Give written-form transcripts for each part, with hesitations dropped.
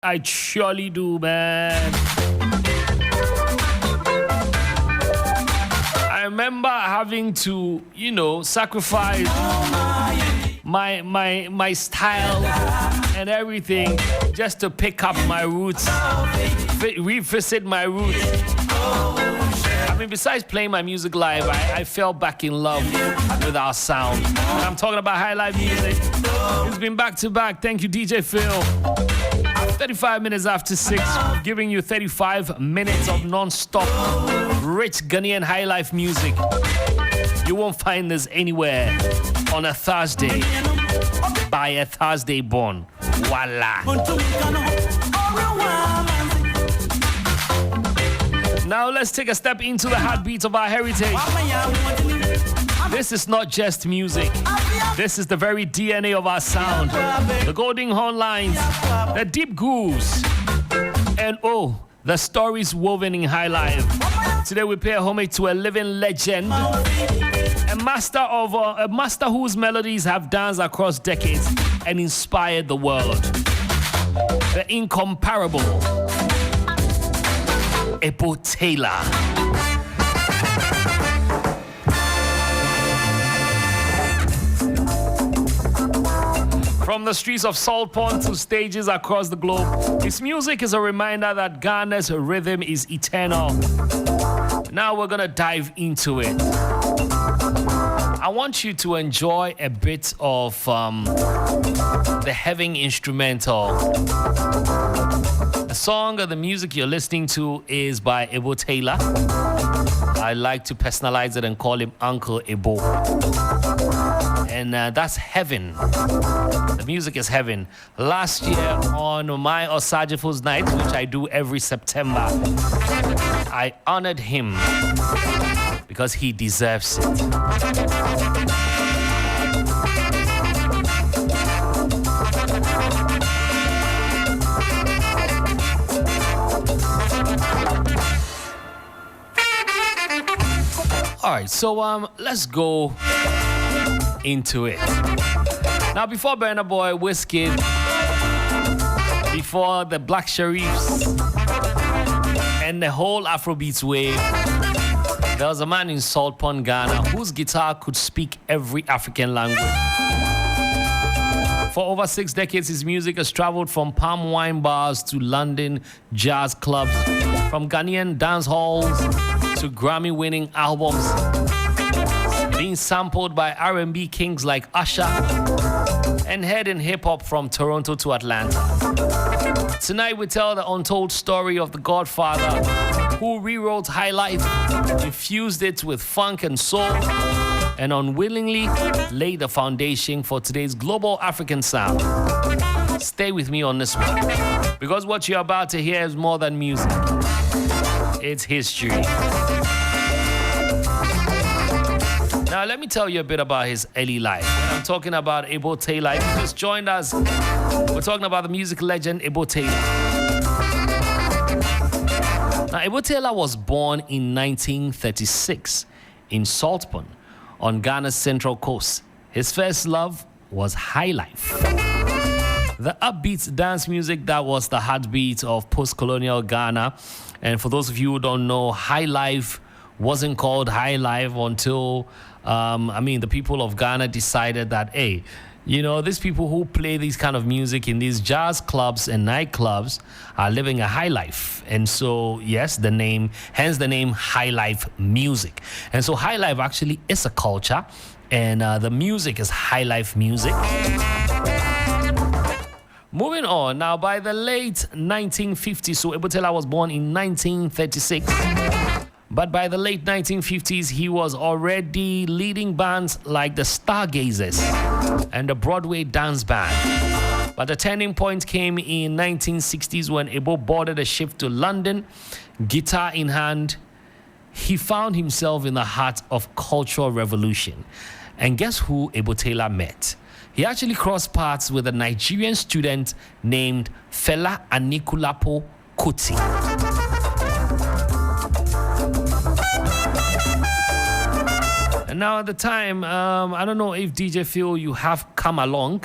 I surely do, man. I remember having to, sacrifice my style and everything just to pick up my roots, revisit my roots. I mean, besides playing my music live, I fell back in love with our sound. And I'm talking about highlife music. It's been back to back. Thank you, DJ Phil. 35 minutes after 6, giving you 35 minutes of non-stop rich Ghanaian highlife music. You won't find this anywhere on a Thursday by a Thursday born. Voila. Now let's take a step into the heartbeat of our heritage. This is not just music. This is the very DNA of our sound. The golden horn lines, the deep grooves, and the stories woven in high life. Today we pay homage to a living legend, a master whose melodies have danced across decades and inspired the world. The incomparable EBO Taylor. From the streets of Salt Pond to stages across the globe, his music is a reminder that Ghana's rhythm is eternal. Now we're gonna dive into it. I want you to enjoy a bit of the Heaven instrumental. The song or the music you're listening to is by EBO Taylor. I like to personalize it and call him Uncle EBO. And that's Heaven. The music is Heaven. Last year on my Osajifo's night, which I do every September, I honored him because he deserves it. All right, so let's go into it. Now, before Burna Boy, Wizkid, before the Black Sherifs, and the whole Afrobeats wave, there was a man in Salt Pond, Ghana, whose guitar could speak every African language. For over 6 decades, his music has traveled from palm wine bars to London jazz clubs, from Ghanaian dance halls to Grammy-winning albums, being sampled by R&B kings like Usher, and heard in hip-hop from Toronto to Atlanta. Tonight, we tell the untold story of the Godfather who rewrote highlife, infused it with funk and soul, and unwillingly laid the foundation for today's global African sound. Stay with me on this one, because what you're about to hear is more than music. It's history. Now, let me tell you a bit about his early life. When I'm talking about EBO Taylor, if you just joined us, we're talking about the music legend EBO Taylor. Now, EBO Taylor was born in 1936 in Salt Pond on Ghana's Central Coast. His first love was highlife, the upbeat dance music that was the heartbeat of post-colonial Ghana. And for those of you who don't know, highlife wasn't called highlife until, the people of Ghana decided that, hey, these people who play these kind of music in these jazz clubs and nightclubs are living a high life. And so, yes, hence the name highlife music. And so highlife actually is a culture, and the music is highlife music. Moving on, now by the late 1950s, so EBO Taylor was born in 1936. But by the late 1950s, he was already leading bands like the Stargazers and the Broadway Dance Band. But the turning point came in 1960s when EBO boarded a ship to London. Guitar in hand, he found himself in the heart of cultural revolution. And guess who EBO Taylor met? He actually crossed paths with a Nigerian student named Fela Anikulapo Kuti. And now at the time, I don't know if DJ Phil, you have come along.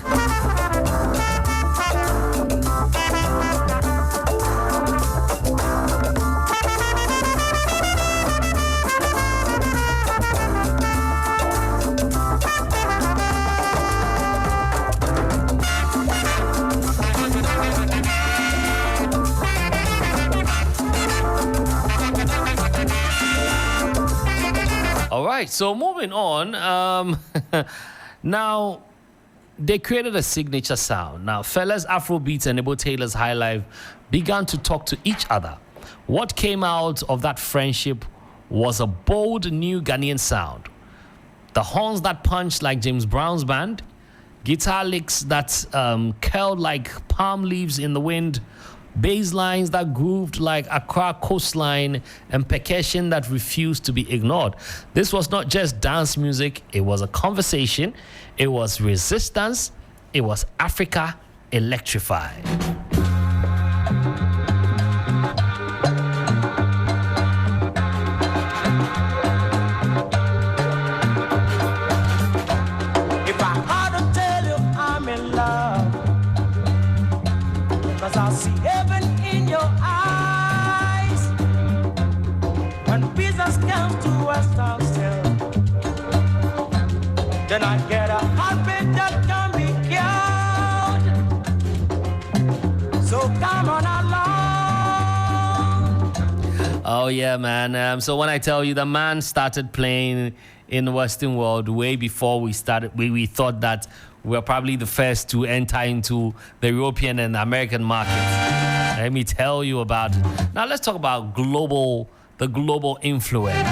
right, so moving on. Now, they created a signature sound. Now, Fela's Afrobeats and EBO Taylor's highlife began to talk to each other. What came out of that friendship was a bold new Ghanaian sound. The horns that punched like James Brown's band, guitar licks that curled like palm leaves in the wind, bass lines that grooved like Accra coastline, and percussion that refused to be ignored. This was not just dance music, it was a conversation, it was resistance, it was Africa electrified. If I had to tell you I'm in love, 'cause I see heaven in your eyes. When business comes to a standstill, then I get a heartbeat that can be cured. So come on along. Oh yeah, man. So when I tell you the man started playing in the Western world way before we started, we thought that we were probably the first to enter into the European and American markets. Let me tell you about it. Now let's talk about the global influence.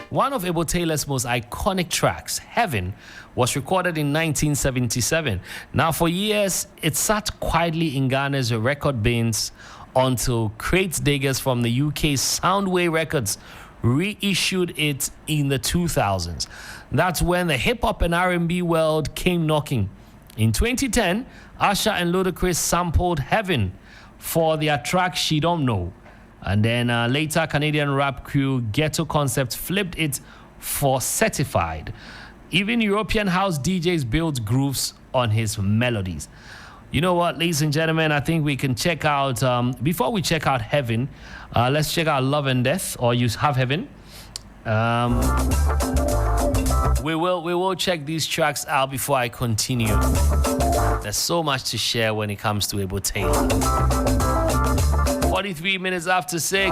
One of EBO Taylor's most iconic tracks, Heaven, was recorded in 1977. Now for years, it sat quietly in Ghana's record bins until crate diggers from the UK's Soundway Records reissued it in the 2000s. That's when the hip-hop and R&B world came knocking. In 2010, Usher and Ludacris sampled Heaven for their track She Don't Know. And then later, Canadian rap crew Ghetto Concept flipped it for Certified. Even European house DJs built grooves on his melodies. You know what, ladies and gentlemen, I think we can check out, before we check out Heaven, let's check out Love and Death, or You Have Heaven. We will check these tracks out before I continue. There's so much to share when it comes to EBO Taylor. 43 minutes after 6.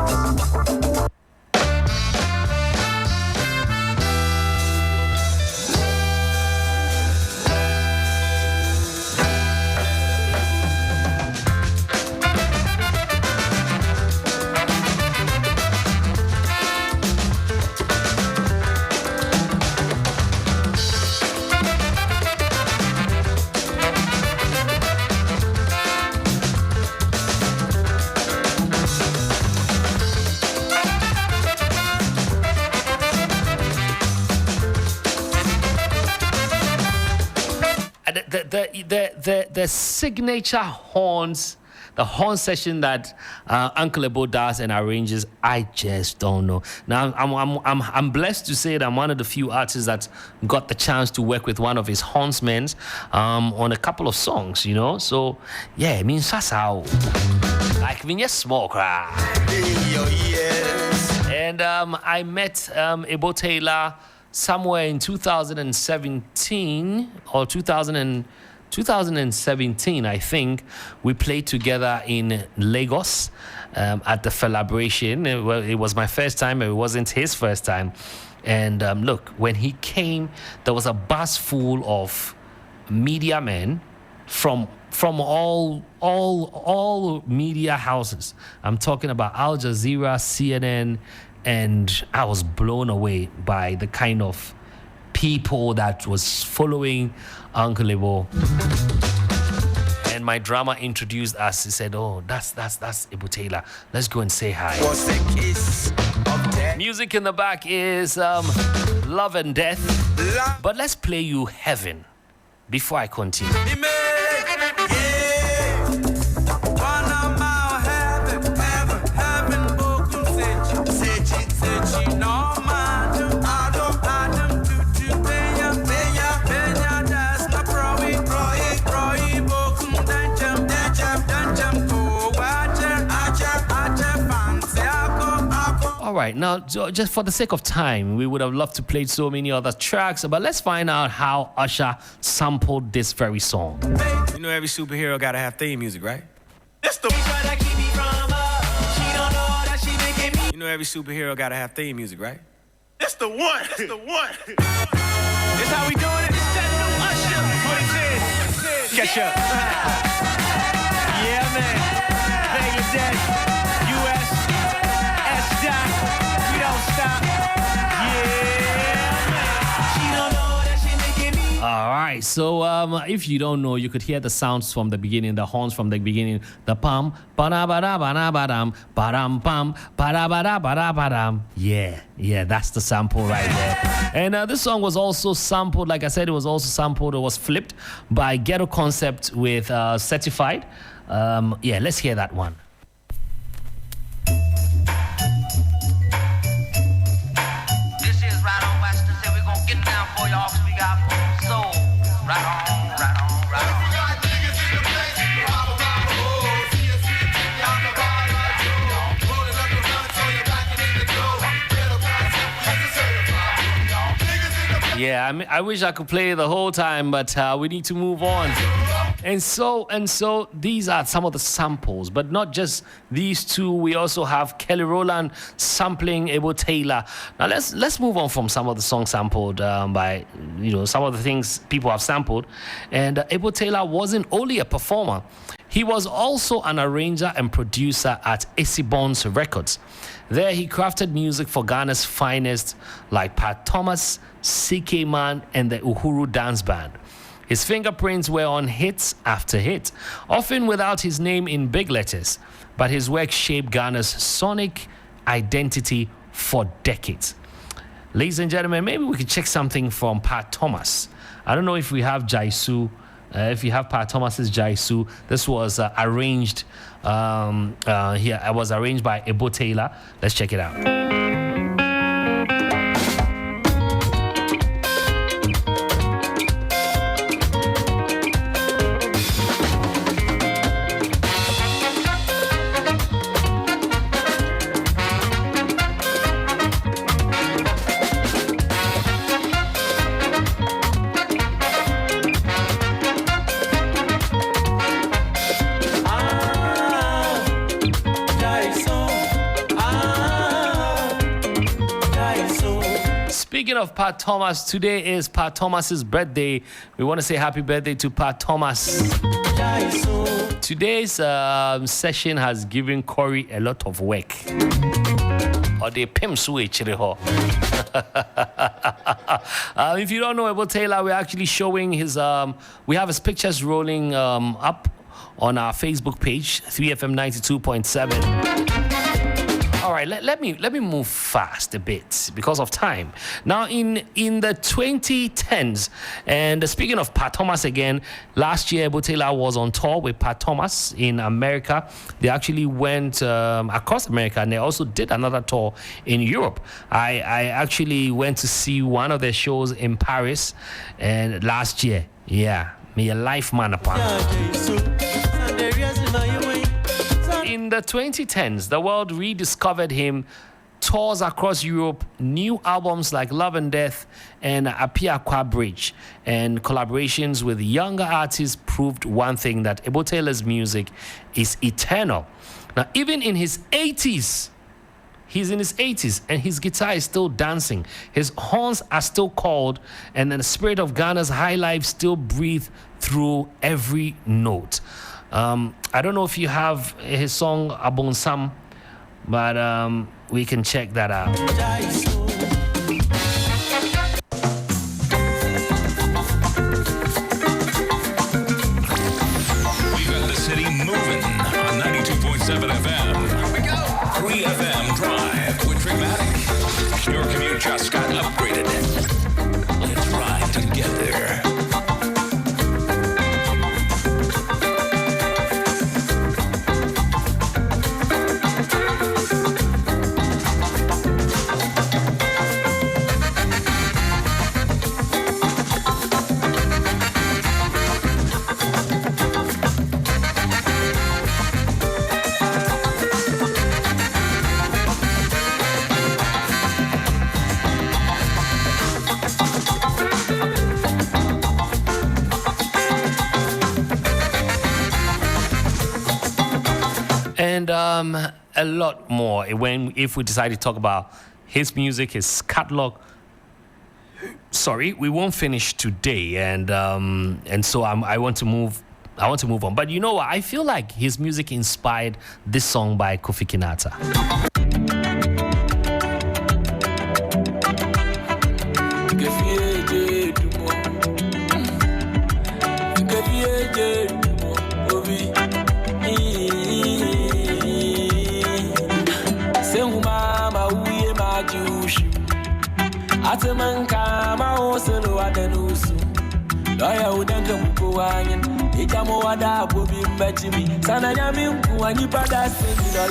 The signature horns, the horn session that Uncle EBO does and arranges, I just don't know. Now I'm blessed to say that I'm one of the few artists that got the chance to work with one of his hornsmen on a couple of songs, you know. So yeah, it means that's how. Like when you small cry. And I met EBO Taylor somewhere in 2017 or 2017, I think. We played together in Lagos at the Celebration. It was my first time. It wasn't his first time. And look, when he came, there was a bus full of media men from all media houses. I'm talking about Al Jazeera, CNN, and I was blown away by the kind of people that was following Uncle EBO. And my drama introduced us. He said, "Oh, that's EBO Taylor. Let's go and say hi." Music in the back is Love and Death. But let's play you Heaven before I continue. All right, now, just for the sake of time, we would have loved to play so many other tracks, but let's find out how Usher sampled this very song. You know every superhero gotta have theme music, right? You know every superhero gotta have theme music, right? the one. It's the one. It's how we doing it. It's that new Usher. That's what he said. Catch up. Yeah, man. Bangladesh, US, S-Dot. We don't stop. Yeah, man. She don't know that she making me. All right, so if you don't know, you could hear the sounds from the beginning, the horns from the beginning, the pam, ba-da ba-da ba-da ba-dam, ba-dam pam, ba-da ba-da ba-da ba-dam. Yeah, that's the sample right there. And this song was also sampled, like I said, it was also sampled, it was flipped by Ghetto Concept with Certified. Yeah, let's hear that one. This is right on, Western. Say we're gonna get down for y'all because we got soul. Right on, right on, right on. Yeah, I wish I could play the whole time, but we need to move on. And so these are some of the samples, but not just these two. We also have Kelly Rowland sampling EBO Taylor. Now let's move on from some of the songs sampled by some of the things people have sampled. And EBO Taylor wasn't only a performer; he was also an arranger and producer at Esibon's Records. There, he crafted music for Ghana's finest, like Pat Thomas, CK Man, and the Uhuru Dance Band. His fingerprints were on hits after hit, often without his name in big letters, but his work shaped Ghana's sonic identity for decades. Ladies and gentlemen, maybe we could check something from Pat Thomas. I don't know if we have Jaisu. If you have Pat Thomas's Jaisu, this was arranged. Here, it was arranged by EBO Taylor. Let's check it out. Speaking of Pat Thomas, today is Pat Thomas's birthday. We want to say happy birthday to Pat Thomas. Today's session has given Corey a lot of work. Or the pimp switch. If you don't know EBO Taylor, we're actually showing his. We have his pictures rolling up on our Facebook page, 3FM 92.7. All right, let me move fast a bit because of time. Now, in the 2010s, and speaking of Pat Thomas again, last year EBO Taylor was on tour with Pat Thomas in America. They actually went across America, and they also did another tour in Europe. I actually went to see one of their shows in Paris, and last year, yeah, me a life man upon. In the 2010s, the world rediscovered him, tours across Europe, new albums like Love and Death and Apiakwa Bridge, and collaborations with younger artists proved one thing, that EBO Taylor's music is eternal. Now, even in his 80s, he's in his 80s and his guitar is still dancing. His horns are still called, and then the spirit of Ghana's highlife still breathes through every note. I don't know if you have his song Abonsam, but we can check that out. We got the city moving on 92.7 FM. Here we go. 3FM Drive with Dramatic. Your commute just got upgraded. Let's ride together. And a lot more if we decide to talk about his music, his catalog, sorry, we won't finish today, and so I want to move. I want to move on. But you know what? I feel like his music inspired this song by Kofi Kinata.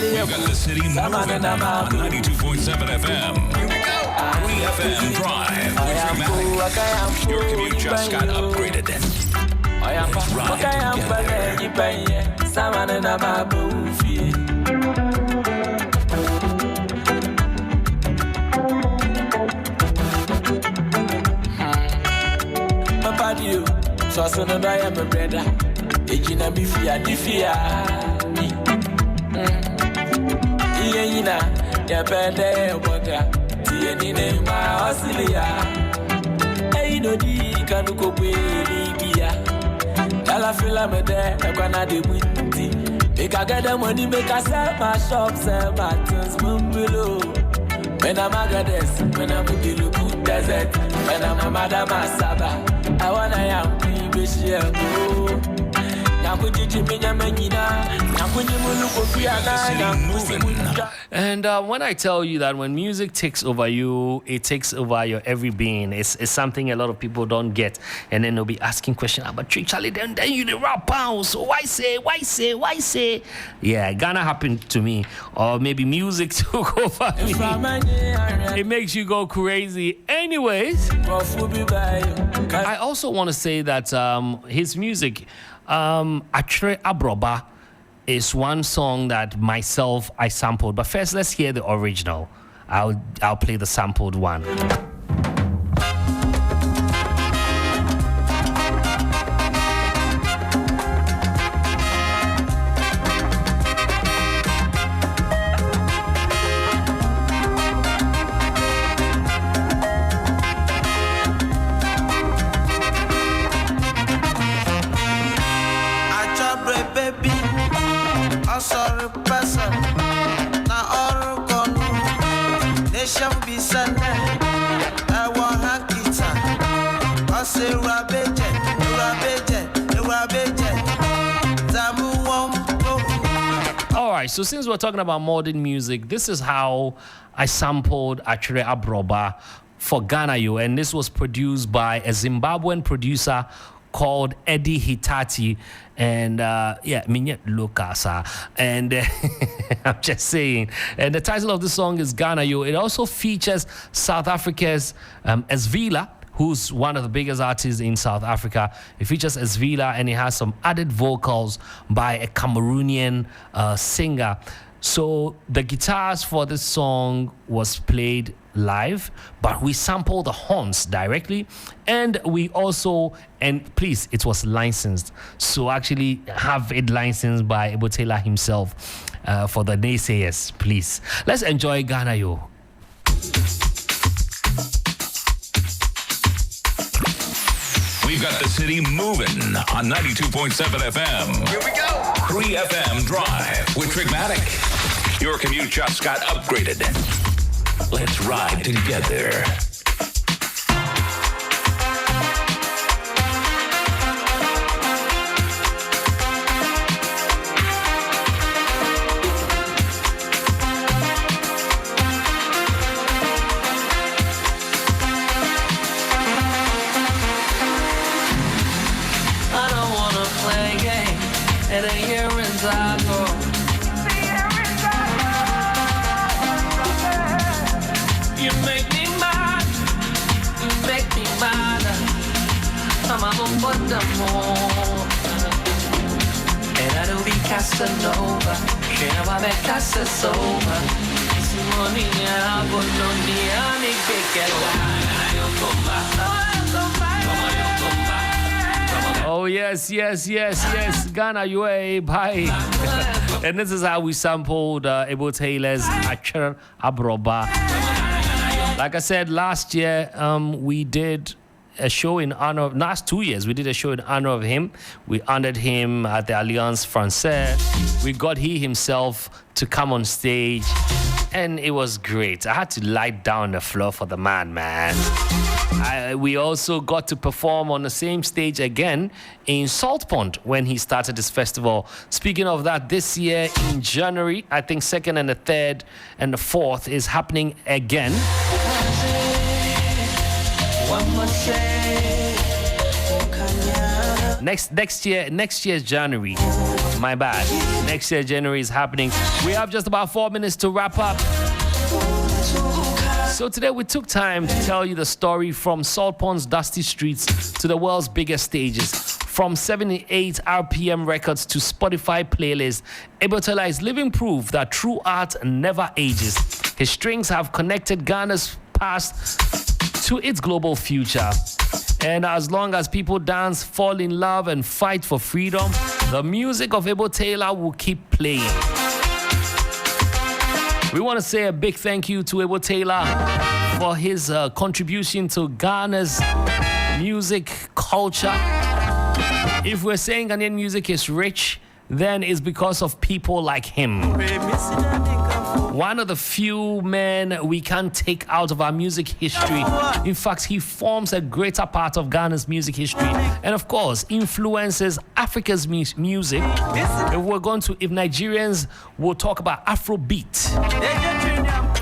We've got the city moving on 92.7 FM. Here we go. 3FM Drive with Dramatic. Your commute just got upgraded. Let's ride together. So I am a brother. Ejina be fear, me. Yena, ya bende boga. Tieni ne ma osilia. Ei no di kanu ko kweli kia. Dala fila me de e kwana de winti. Make I get the money, make I sell my shop, sell my things, mumbulo. When I'm a goddess, when I'm a good desert, when I'm a madam Saba, I wanna am and when I tell you that when music takes over you, it takes over your every being. It's something a lot of people don't get, and then they'll be asking questions about Charlie. Then you the rap pound. So why say? Yeah, Ghana happened to me, or maybe music took over me. It makes you go crazy. Anyways, I also want to say that his music, Atre Abroba, is one song that myself I sampled. But first, let's hear the original. I'll play the sampled one. Alright, so since we're talking about modern music, this is how I sampled Atre Abroba for Ghana Yo, and this was produced by a Zimbabwean producer called Eddie Hitati, and Minyet Lukasa, and I'm just saying. And the title of the song is Ghana Yo. It also features South Africa's Esvila, who's one of the biggest artists in South Africa. It features Esvila, and it has some added vocals by a Cameroonian singer. So the guitars for this song was played live, but we sampled the horns directly, and we also, and please, it was licensed. So actually have it licensed by EBO Taylor himself for the naysayers, please. Let's enjoy Ghana Yo. We've got the city moving on 92.7 FM. Here we go. 3FM Drive with Dramatic. Your commute just got upgraded. Let's ride together. I don't wanna play games, and the errands I go. You make me mad, I'm a more. And I don't be Casanova, she never met Casanova. This morning I put on the army Oh yes, Ghana UA, bye. And this is how we sampled EBO Taylor's Atre Abroba. Like I said, last year we did a show in honor of, last 2 years, we did a show in honor of him. We honored him at the Alliance Française. We got he himself to come on stage, and it was great. I had to lie down on the floor for the man. We also got to perform on the same stage again in Salt Pond when he started this festival. Speaking of that, this year in January, I think 2nd and the 3rd and the 4th is happening again. Next year's January. My bad. Next year January is happening. We have just about 4 minutes to wrap up. So today we took time to tell you the story from Salt Pond's dusty streets to the world's biggest stages. From 78 RPM records to Spotify playlists, EBO Taylor is living proof that true art never ages. His strings have connected Ghana's past to its global future. And as long as people dance, fall in love, and fight for freedom, the music of EBO Taylor will keep playing. We want to say a big thank you to EBO Taylor for his contribution to Ghana's music culture. If we're saying Ghanaian music is rich, then it's because of people like him. One of the few men we can't take out of our music history. In fact, he forms a greater part of Ghana's music history, and of course, influences Africa's music. If Nigerians will talk about Afrobeat,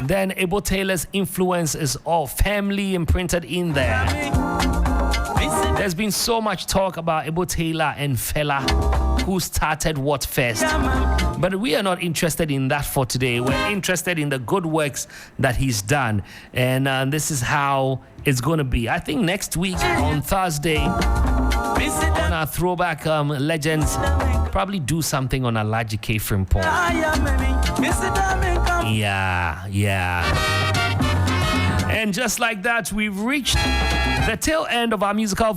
then EBO Taylor's influence is all firmly imprinted in there. There's been so much talk about EBO Taylor and Fela, who started what first. But we are not interested in that for today. We're interested in the good works that he's done. And this is how it's going to be. I think next week on Thursday, on our Throwback Legends, probably do something on Alaji K. Frimpong. Yeah. And just like that, we've reached the tail end of our musical